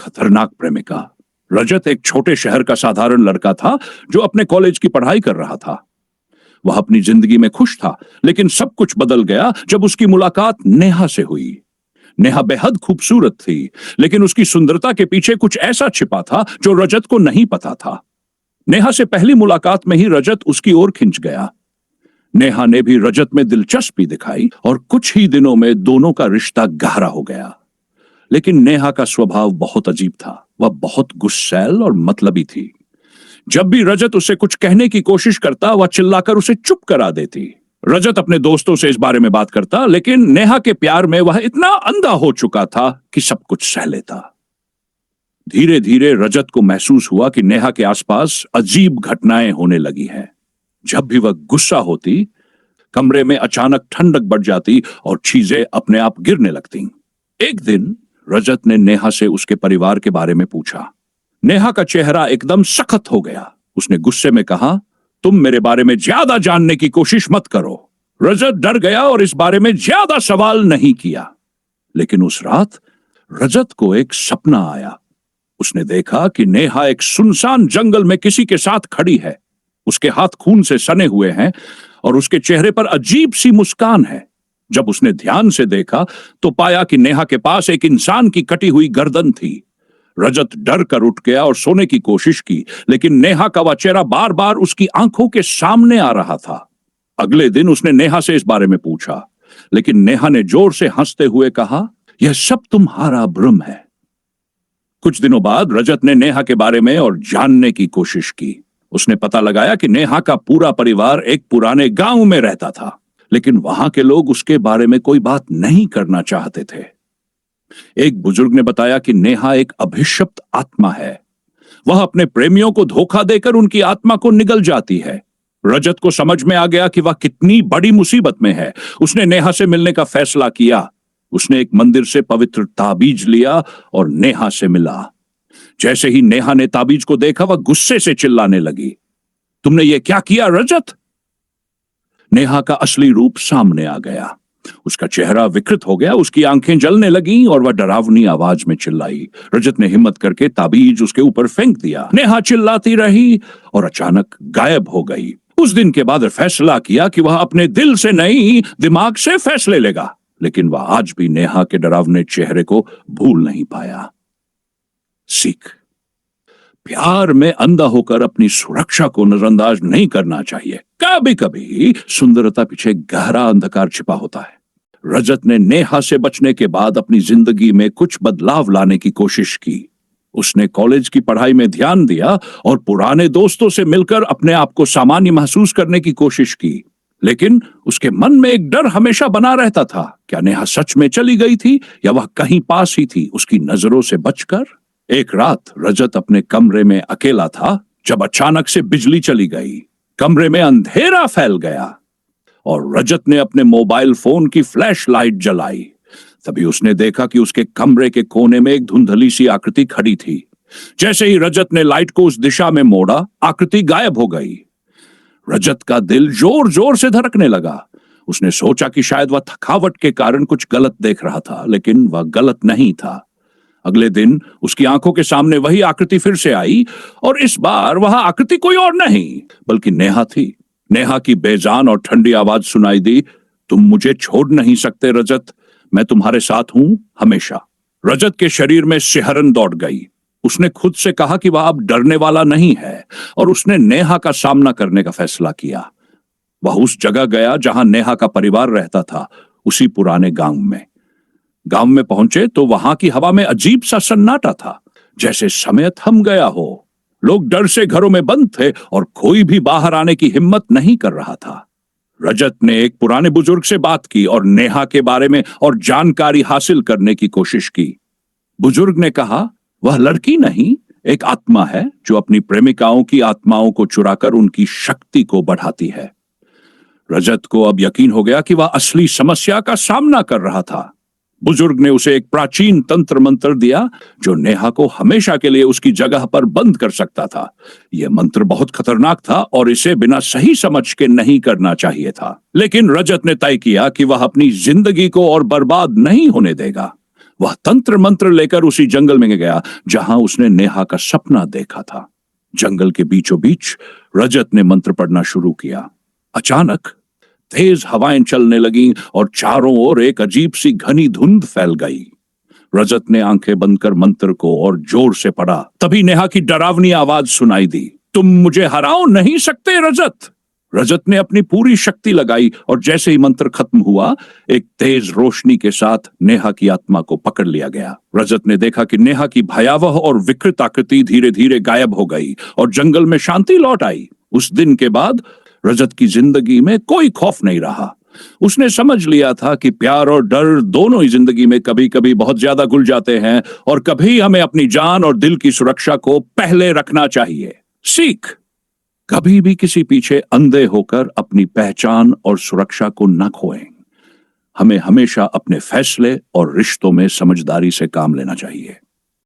खतरनाक प्रेमिका। रजत एक छोटे शहर का साधारण लड़का था जो अपने कॉलेज की पढ़ाई कर रहा था। वह अपनी जिंदगी में खुश था, लेकिन सब कुछ बदल गया जब उसकी मुलाकात नेहा से हुई। नेहा बेहद खूबसूरत थी, लेकिन उसकी सुंदरता के पीछे कुछ ऐसा छिपा था जो रजत को नहीं पता था। नेहा से पहली मुलाकात में ही रजत उसकी ओर खिंच गया। नेहा ने भी रजत में दिलचस्पी दिखाई और कुछ ही दिनों में दोनों का रिश्ता गहरा हो गया। लेकिन नेहा का स्वभाव बहुत अजीब था। वह बहुत गुस्सैल और मतलबी थी। जब भी रजत उसे कुछ कहने की कोशिश करता, वह चिल्लाकर उसे चुप करा देती। रजत अपने दोस्तों से इस बारे में बात करता, लेकिन नेहा के प्यार में वह इतना अंधा हो चुका था कि सब कुछ सह लेता। धीरे धीरे रजत को महसूस हुआ कि नेहा के आसपास अजीब घटनाएं होने लगी हैं। जब भी वह गुस्सा होती, कमरे में अचानक ठंडक बढ़ जाती और चीजें अपने आप गिरने लगती। एक दिन रजत ने नेहा से उसके परिवार के बारे में पूछा। नेहा का चेहरा एकदम सख्त हो गया। उसने गुस्से में कहा, तुम मेरे बारे में ज्यादा जानने की कोशिश मत करो। रजत डर गया और इस बारे में ज्यादा सवाल नहीं किया। लेकिन उस रात रजत को एक सपना आया। उसने देखा कि नेहा एक सुनसान जंगल में किसी के साथ खड़ी है। उसके हाथ खून से सने हुए हैं और उसके चेहरे पर अजीब सी मुस्कान है। जब उसने ध्यान से देखा तो पाया कि नेहा के पास एक इंसान की कटी हुई गर्दन थी। रजत डर कर उठ गया और सोने की कोशिश की, लेकिन नेहा का वह चेहरा बार बार उसकी आंखों के सामने आ रहा था। अगले दिन उसने नेहा से इस बारे में पूछा, लेकिन नेहा ने जोर से हंसते हुए कहा, यह सब तुम्हारा भ्रम है। कुछ दिनों बाद रजत ने नेहा के बारे में और जानने की कोशिश की। उसने पता लगाया कि नेहा का पूरा परिवार एक पुराने गांव में रहता था, लेकिन वहां के लोग उसके बारे में कोई बात नहीं करना चाहते थे। एक बुजुर्ग ने बताया कि नेहा एक अभिशप्त आत्मा है। वह अपने प्रेमियों को धोखा देकर उनकी आत्मा को निगल जाती है। रजत को समझ में आ गया कि वह कितनी बड़ी मुसीबत में है। उसने नेहा से मिलने का फैसला किया। उसने एक मंदिर से पवित्र ताबीज लिया और नेहा से मिला। जैसे ही नेहा ने ताबीज को देखा, वह गुस्से से चिल्लाने लगी, तुमने ये क्या किया रजत? नेहा का असली रूप सामने आ गया। उसका चेहरा विकृत हो गया, उसकी आंखें जलने लगीं और वह डरावनी आवाज में चिल्लाई। रजत ने हिम्मत करके ताबीज उसके ऊपर फेंक दिया। नेहा चिल्लाती रही और अचानक गायब हो गई। उस दिन के बाद फैसला किया कि वह अपने दिल से नहीं, दिमाग से फैसले लेगा। लेकिन वह आज भी नेहा के डरावने चेहरे को भूल नहीं पाया। सीख, प्यार में अंधा होकर अपनी सुरक्षा को नजरअंदाज नहीं करना चाहिए। कभी कभी सुंदरता पीछे गहरा अंधकार छिपा होता है। रजत ने नेहा से बचने के बाद अपनी जिंदगी में कुछ बदलाव लाने की कोशिश की। उसने कॉलेज की पढ़ाई में ध्यान दिया और पुराने दोस्तों से मिलकर अपने आप को सामान्य महसूस करने की कोशिश की। लेकिन उसके मन में एक डर हमेशा बना रहता था। क्या नेहा सच में चली गई थी या वह कहीं पास ही थी, उसकी नजरों से बचकर? एक रात रजत अपने कमरे में अकेला था जब अचानक से बिजली चली गई। कमरे में अंधेरा फैल गया और रजत ने अपने मोबाइल फोन की फ्लैश लाइट जलाई। तभी उसने देखा कि उसके कमरे के कोने में एक धुंधली सी आकृति खड़ी थी। जैसे ही रजत ने लाइट को उस दिशा में मोड़ा, आकृति गायब हो गई। रजत का दिल जोर जोर से धड़कने लगा। उसने सोचा कि शायद वह थकावट के कारण कुछ गलत देख रहा था, लेकिन वह गलत नहीं था। अगले दिन उसकी आंखों के सामने वही आकृति फिर से आई और इस बार वह आकृति कोई और नहीं बल्कि नेहा थी। नेहा की बेजान और ठंडी आवाज सुनाई दी, तुम मुझे छोड़ नहीं सकते रजत, मैं तुम्हारे साथ हूं हमेशा। रजत के शरीर में सिहरन दौड़ गई। उसने खुद से कहा कि वह अब डरने वाला नहीं है और उसने नेहा का सामना करने का फैसला किया। वह उस जगह गया जहां नेहा का परिवार रहता था, उसी पुराने गांव में। गांव में पहुंचे तो वहां की हवा में अजीब सा सन्नाटा था, जैसे समय थम गया हो। लोग डर से घरों में बंद थे और कोई भी बाहर आने की हिम्मत नहीं कर रहा था। रजत ने एक पुराने बुजुर्ग से बात की और नेहा के बारे में और जानकारी हासिल करने की कोशिश की। बुजुर्ग ने कहा, वह लड़की नहीं, एक आत्मा है जो अपनी प्रेमिकाओं की आत्माओं को चुराकर उनकी शक्ति को बढ़ाती है। रजत को अब यकीन हो गया कि वह असली समस्या का सामना कर रहा था। बुजुर्ग ने उसे एक प्राचीन तंत्र मंत्र दिया जो नेहा को हमेशा के लिए उसकी जगह पर बंद कर सकता था। यह मंत्र बहुत खतरनाक था और इसे बिना सही समझ के नहीं करना चाहिए था। लेकिन रजत ने तय किया कि वह अपनी जिंदगी को और बर्बाद नहीं होने देगा। वह तंत्र मंत्र लेकर उसी जंगल में गया जहां उसने नेहा का सपना देखा था। जंगल के बीचों बीच रजत ने मंत्र पढ़ना शुरू किया। अचानक तेज हवाएं चलने लगीं और चारों ओर एक अजीब सी घनी धुंध फैल गई। रजत ने आंखें बंद कर मंत्र को और जोर से पढ़ा। तभी नेहा की डरावनी आवाज सुनाई दी। तुम मुझे हराओ नहीं सकते रजत। रजत ने अपनी पूरी शक्ति लगाई और जैसे ही मंत्र खत्म हुआ, एक तेज रोशनी के साथ नेहा की आत्मा को पकड़ लिया गया। रजत ने देखा कि नेहा की भयावह और विकृत आकृति धीरे धीरे गायब हो गई और जंगल में शांति लौट आई। उस दिन के बाद रजत की जिंदगी में कोई खौफ नहीं रहा। उसने समझ लिया था कि प्यार और डर दोनों ही जिंदगी में कभी कभी बहुत ज्यादा घुल जाते हैं और कभी हमें अपनी जान और दिल की सुरक्षा को पहले रखना चाहिए। सीख, कभी भी किसी पीछे अंधे होकर अपनी पहचान और सुरक्षा को न खोएं। हमें हमेशा अपने फैसले और रिश्तों में समझदारी से काम लेना चाहिए।